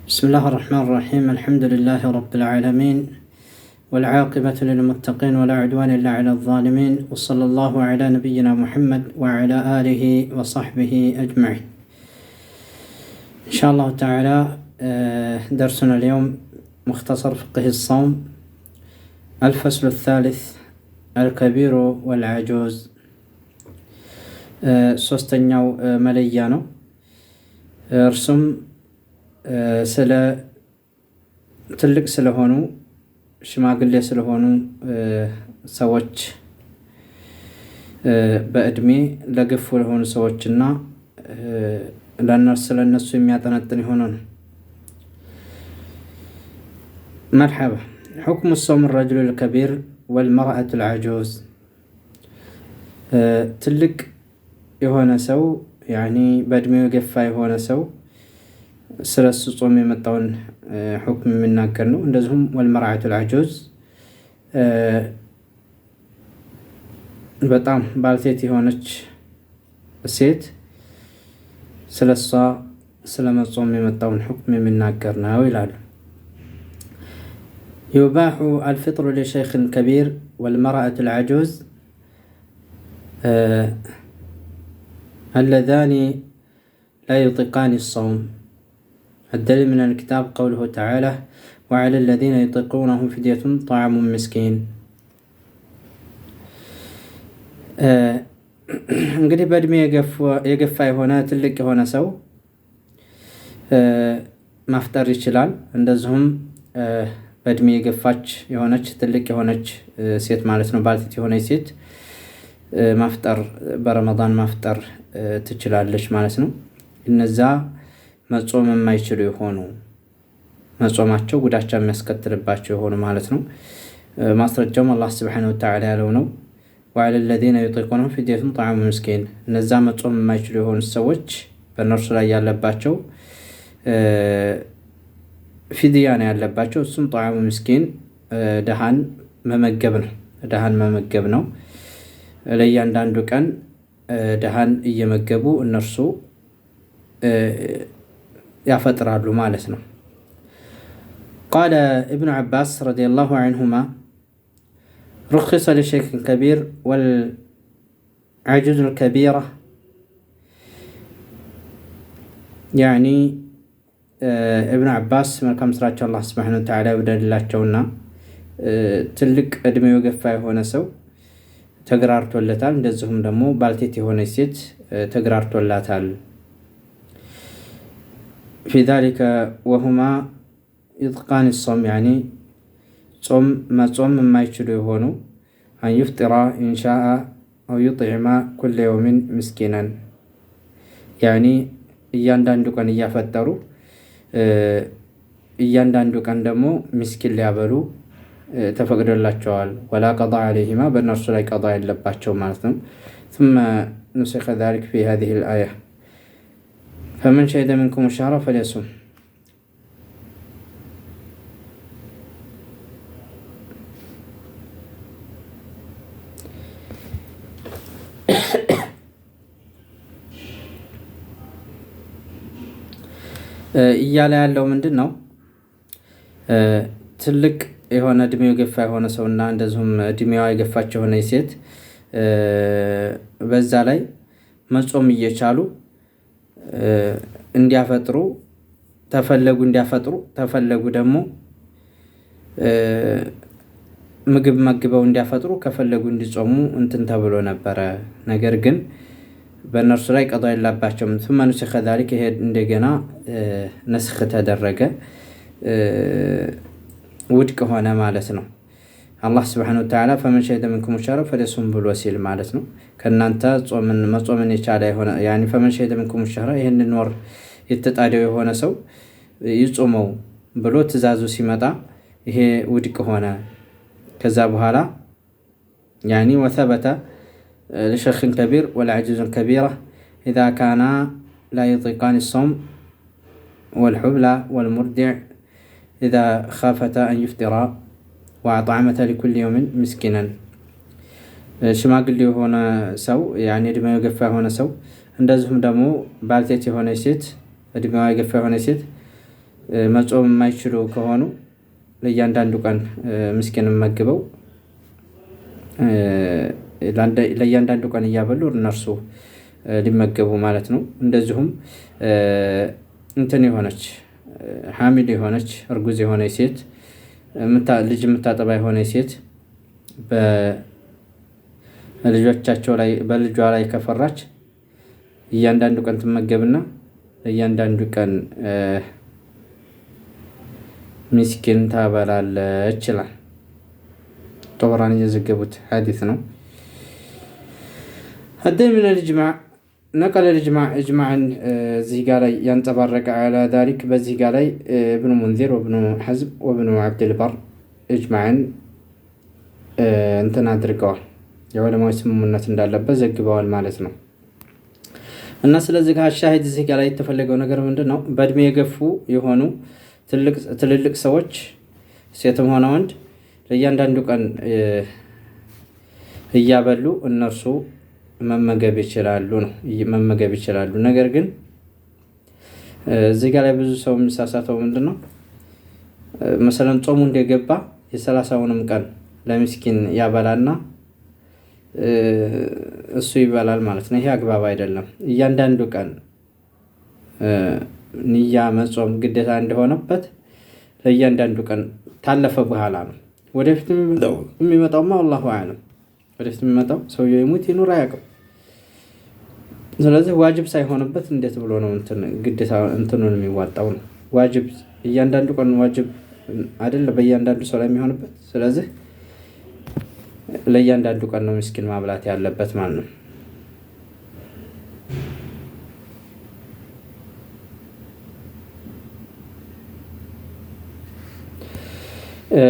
بسم الله الرحمن الرحيم. الحمد لله رب العالمين، والعاقبة للمتقين ولا عدوان إلا على الظالمين، وصلى الله على نبينا محمد وعلى آله وصحبه أجمعين. إن شاء الله تعالى درسنا اليوم مختصر فقه الصوم، الفصل الثالث، الكبير والعجوز. ሶስተኛው መለያ ነው። እርሱም ስለ ትልቅ ስለሆኑ ሽማግሌ ስለሆኑ ሰዎች በእድሜ ለገፉ ለሆኑ ሰዎችና ለነሱ የሚያጠነጥን የሆነ ነው። መርሐባ حكم الصوم الرجل الكبير والمرأة العجوز። ትልቅ የሆነ ሰው ያኒ በእድሜው የገፋ የሆነ ሰው ስለሱ ጾም የመጣውን ሁክም የሚናገር ነው። እንደዚሁም ወልመርዓቱ ልዐጁዝ በጣም ባልቴት የሆነች ሴት ስለሷ ስለመጾም የመጣውን ሁክም የሚናገር ነው ይላሉ። ዩባሑ አልፍጥሩ ሊሸይኽ ከቢር ወልመርዓቱ ልዐጁዝ اللذان لا يطيقان الصوم. الدليل من الكتاب قوله تعالى وعلى الذين يطيقونه فدية طعام مسكين። እንግዲህ በእድሜ የገፋ የሆነ ትልቅ የሆነ ሰው ማፍጠር ይችላል። እንደዚሁም በእድሜ የገፋች የሆነች ትልቅ የሆነች ሴት ማለት ነው፣ ባልቴት የሆነች ሴት ማፍጠር በረመዳን ማፍጠር ትችላለች ማለት ነው። እነዛ መጾም የማይችሉ የሆኑ መጾማቸው ጉዳቻ የሚያስከትልባቸው የሆኑ ማለት ነው። ማስረጃውም አላህ ሱብሓነሁ ወተዓላ ያለው ነው። ወዐለ ለዚነ ዩጢቁነሁ ፊድየቱን ጣዕሙ ምስኪን። እነዛ መጾም የማይችሉ የሆኑ ሰዎች በእነርሱ ላይ ያለባቸው ፊድያ ነው ያለባቸው። እሱም ጣዕሙ ምስኪን ደሃን መመገብ ነው። ለእያንዳንዱ ቀን ደሃን እየመገቡ እነርሱ ያፈጥራሉ ማለት ነው። ቃለ ኢብኑ ዐባስ ረዲየላሁ ዐንሁማ ሩኺሰ ሊሸይኽ ከቢር ወልዐጁዝ ከቢራ። ያኒ ኢብኑ ዐባስ መልካም ስራቸው አላህ ሱብሓነሁ ወተዓላ ይውደድላቸውና ትልቅ እድሜው የገፋ የሆነ ሰው ተግራርቶለታል። እንደዚሁም ደግሞ ባልቴት የሆነች ሴት ተግራርቶላታል። ፊ ዛሊከ ወሁማ ይጥቃን ሶም ያኒ መጾም የማይችሉ የሆኑ አን ዩፍጢራ ኢንሻአ አው ዩጥዕማ ኩለ የውሚን ምስኪናን። ያኒ እያንዳንዱ ቀን እያፈጠሩ እያንዳንዱ ቀን ደግሞ ምስኪን ሊያበሉ ተፈቅዶላቸዋል። ወላ ቀዳ ዐለይሂማ በእነርሱ ላይ ቀዳ የለባቸው ማለት ነው። ثم نسخ ذلك في هذه الآية فمن شهد منكم الشهر فليصم። እያለ ያለው ምንድን ነው? ትልቅ የሆነ እድሜው የገፋ የሆነ ሰውና እንደዚሁም እድሜዋ የገፋች የሆነ ሴት በዛ ላይ መጾም እየቻሉ እንዲያፈጥሩ ተፈለጉ ደግሞ ምግብ መግበው እንዲያፈጥሩ ከፈለጉ እንዲጾሙ እንትን ተብሎ ነበረ። ነገር ግን በእነርሱ ላይ ቀዷ የላባቸውም። ثم نسخ ذلك ይሄ እንደገና ነስኽ ተደረገ፣ ውድቅ ሆነ ማለት ነው። አላህ ሱብሓነሁ ወተዓላ ፈመን ሸሂደ ሚንኩም ሸህረ ፈሊየሱም ብሎ ሲል ማለት ነው። ከእናንተ መጾምን የቻለ የሆነ ያኒ ፈመን ሸሂደ ሚንኩም ሸህረ ይህንን ወር የተጣደው የሆነ ሰው ይጾመው ብሎ ትእዛዙ ሲመጣ ይሄ ውድቅ ሆነ። ከዛ በኋላ ያኒ ወተበተ لشيخ كبير والعجوز كبيرة إذا كان لا يطيقان الصوم والحبلى والمرضع إذا خافتا أن يفطرا وأطعمتا لكل يوم مسكنا። ሽማግሌ የሆነ ሰው ያኒ እድሜው የገፋ የሆነ ሰው እንደዚሁም ደግሞ ባልቴት የሆነ ሴት እድሜዋ የገፋ የሆነ ሴት መጾም የማይችሉ ከሆኑ ለእያንዳንዱ ቀን ምስኪን መግበው ለእያንዳንዱ ቀን እያበሉ እነርሱ ሊመገቡ ማለት ነው። እንደዚሁም እንትን የሆነች ሐሚል የሆነች እርጉዝ የሆነች ሴት ልጅ የምታጠባ የሆነ ሴት በልጇ ላይ ከፈራች እያንዳንዱ ቀን ትመገብና እያንዳንዱ ቀን ምስኪን ታበላለች ይላል። ጦብራን የዘገቡት ሐዲስ ነው። አደይ ምን الإجماع نقل الإجماع إجماعا እዚህ ጋር ላይ ያንጸባረቀ على ذلك በዚህ ጋር ላይ ابن منذر وابن حزم وابن عبد البر إجماعا እንትን አድርገዋል። የዑለማዎች ስምምነት እንዳለበት ዘግበዋል ማለት ነው። እና ስለዚህ ሻሂድ እዚህ ጋር ላይ የተፈለገው ነገር ምንድነው? በእድሜ የገፉ የሆኑ ትልልቅ ሰዎች ሴትም ሆነ ወንድ ለእያንዳንዱ ቀን እያበሉ እነርሱ መመገብ ይችላሉ። ነገር ግን እዚህ ጋር ላይ ብዙ ሰው የሚሳሳተው ምንድነው? መሰለን ጾሙ እንደገባ የ30ውንም ቀን ለምስኪን ያበላና እሱ ይበላል ማለት ነው። ይሄ አግባብ አይደለም። እያንዳንዱ ቀን ንያ መጾም ግዴታ እንደሆነበት ለእያንዳንዱ ቀን ታለፈ በኋላ ነው። ወደፊት የሚመጣውማ አላሁ አዕለም። ወደፊት የሚመጣው ሰውየው ይሙት ይኑር አያውቅም። ስለዚህ ዋጅብ ሳይሆንበት እንዴት ብሎ ነው ግዴታ እንትኑን የሚዋጣው ነው? ዋጅብ እያንዳንዱ ቀን ዋጅብ አይደለ በእያንዳንዱ ሰው ላይ የሚሆንበት። ስለዚህ ለእያንዳንዱ ቀን ነው ምስኪን ማብላት ያለበት ማለት ነው።